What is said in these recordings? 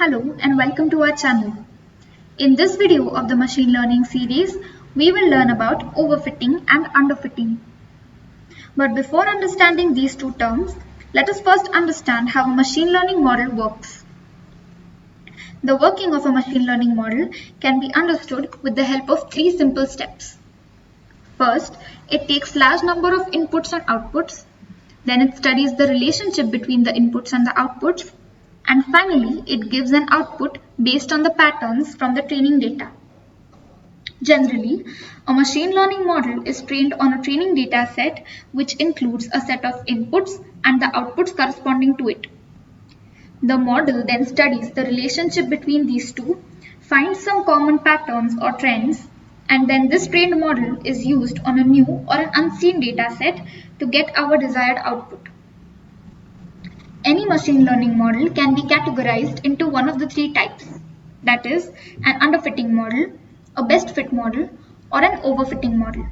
Hello and welcome to our channel. In this video of the machine learning series, we will learn about overfitting and underfitting. But before understanding these two terms, let us first understand how a machine learning model works. The working of a machine learning model can be understood with the help of three simple steps. First, it takes large number of inputs and outputs. Then it studies the relationship between the inputs and the outputs. And finally, it gives an output based on the patterns from the training data. Generally, a machine learning model is trained on a training data set which includes a set of inputs and the outputs corresponding to it. The model then studies the relationship between these two, finds some common patterns or trends, and then this trained model is used on a new or an unseen data set to get our desired output. Any machine learning model can be categorized into one of the three types, that is, an underfitting model, a best fit model, or an overfitting model.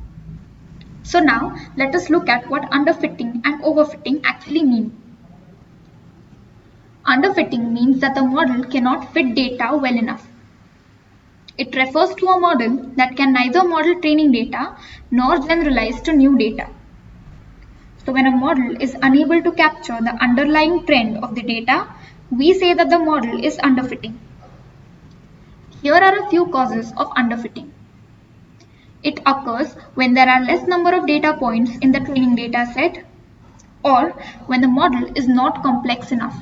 So now, let us look at what underfitting and overfitting actually mean. Underfitting means that the model cannot fit data well enough. It refers to a model that can neither model training data nor generalize to new data. So when a model is unable to capture the underlying trend of the data, we say that the model is underfitting. Here are a few causes of underfitting. It occurs when there are less number of data points in the training data set or when the model is not complex enough.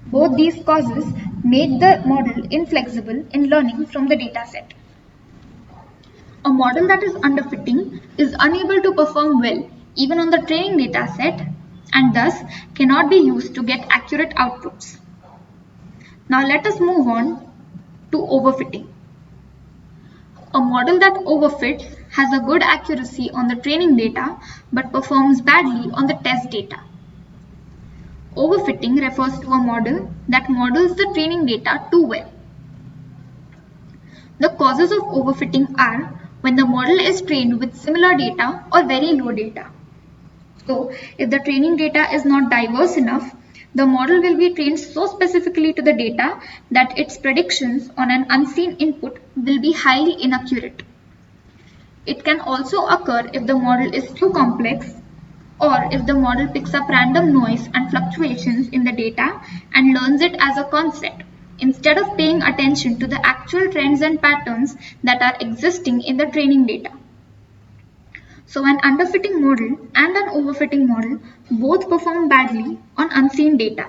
Both these causes make the model inflexible in learning from the data set. A model that is underfitting is unable to perform well even on the training data set and thus cannot be used to get accurate outputs. Now let us move on to overfitting. A model that overfits has a good accuracy on the training data but performs badly on the test data. Overfitting refers to a model that models the training data too well. The causes of overfitting are when the model is trained with similar data or very low data. So, if the training data is not diverse enough, the model will be trained so specifically to the data that its predictions on an unseen input will be highly inaccurate. It can also occur if the model is too complex or if the model picks up random noise and fluctuations in the data and learns it as a concept instead of paying attention to the actual trends and patterns that are existing in the training data. So an underfitting model and an overfitting model both perform badly on unseen data.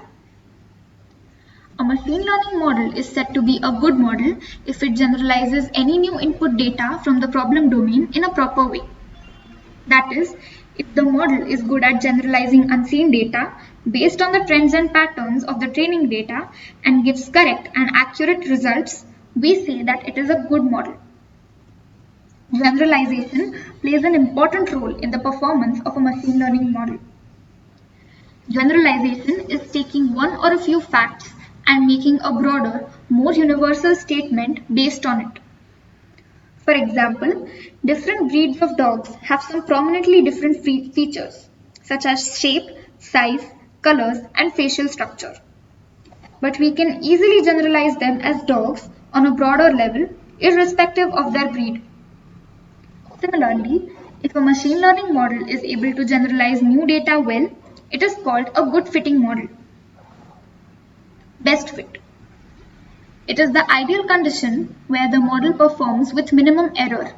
A machine learning model is said to be a good model if it generalizes any new input data from the problem domain in a proper way. That is, if the model is good at generalizing unseen data based on the trends and patterns of the training data and gives correct and accurate results, we say that it is a good model. Generalization plays an important role in the performance of a machine learning model. Generalization is taking one or a few facts and making a broader, more universal statement based on it. For example, different breeds of dogs have some prominently different features, such as shape, size, colors, and facial structure. But we can easily generalize them as dogs on a broader level, irrespective of their breed. Similarly, if a machine learning model is able to generalize new data well, it is called a good fitting model. Best fit. It is the ideal condition where the model performs with minimum error.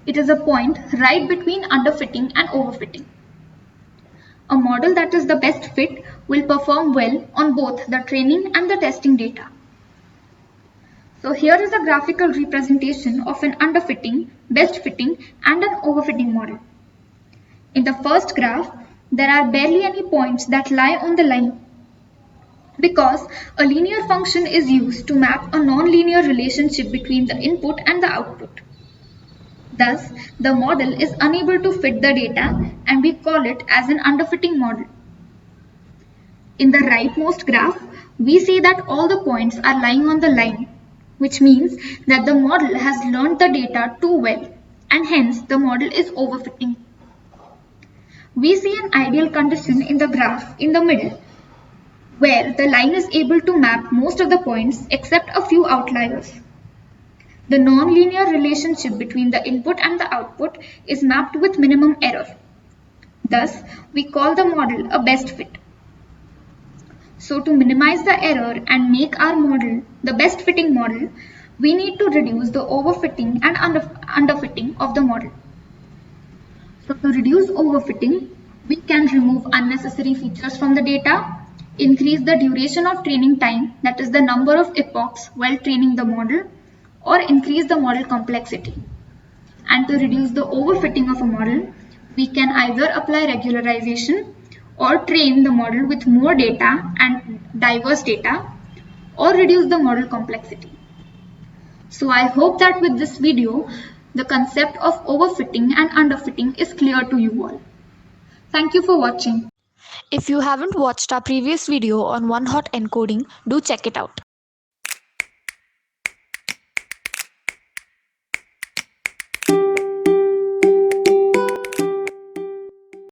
It is a point right between underfitting and overfitting. A model that is the best fit will perform well on both the training and the testing data. So here is a graphical representation of an underfitting, best fitting and an overfitting model. In the first graph, there are barely any points that lie on the line because a linear function is used to map a non-linear relationship between the input and the output. Thus, the model is unable to fit the data and we call it as an underfitting model. In the rightmost graph, we see that all the points are lying on the line, which means that the model has learned the data too well and hence the model is overfitting. We see an ideal condition in the graph in the middle. where the line is able to map most of the points except a few outliers. The non-linear relationship between the input and the output is mapped with minimum error. Thus, we call the model a best fit. So to minimize the error and make our model the best fitting model, we need to reduce the overfitting and underfitting of the model. So to reduce overfitting, we can remove unnecessary features from the data, increase the duration of training time, that is the number of epochs while training the model, or increase the model complexity. And to reduce the overfitting of a model, we can either apply regularization or train the model with more data and diverse data, or reduce the model complexity. So I hope that with this video, the concept of overfitting and underfitting is clear to you all. Thank you for watching. If you haven't watched our previous video on one hot encoding, do check it out.